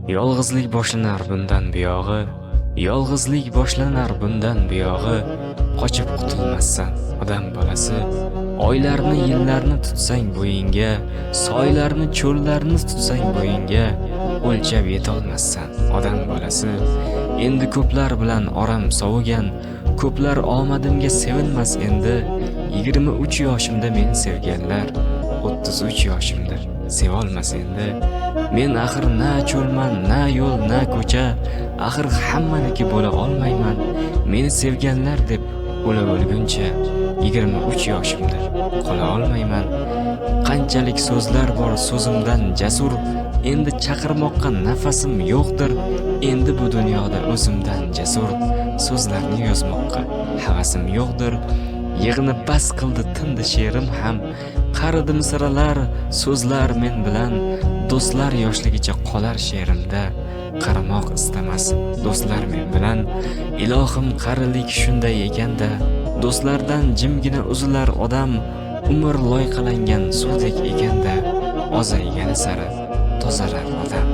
Yolg'izlik boshlanar bundan buyog'i, yolg'izlik boshlanar bundan buyog'i, qochib qutulmassan odam bolasi. Oylarni, yillarni tutsang bo'yingga, soylarni, cho'llarni tutsang bo'yingga, o'lchab yetolmassan odam bolasi. Endi ko'plar bilan oram sovigan, ko'plar omadimga sevinmas endi. 23 yoshimda meni sevganlar, 33 yoshimda sevolmas endi. Men axir na cho'lman, na yo'l, na ko'cha, axir hammaniki bo'la olmayman. Meni sevganlar deb o'la o'lguncha 23 yoshimda qola olmayman. Qanchalik so'zlar bor so'zimdan jasur, endi chaqirmoqqa nafasim yo'qdir. Endi bu dunyoda o'zimdan jasur so'zlarni yozmoqqa havasim yo'qdir. Yig'ni bas qildi tindi she'rim ham, qaridim siralar so'zlar men bilan. Do'stlar yoshligicha qolar she'rimda, qaramoq istamas do'stlar men bilan. Ilohim qarilik shunday ekanda, do'stlardan jimgina uzilar odam. Umr loyqalangan suvdek ekanda, ozaygani sari tozarar odam.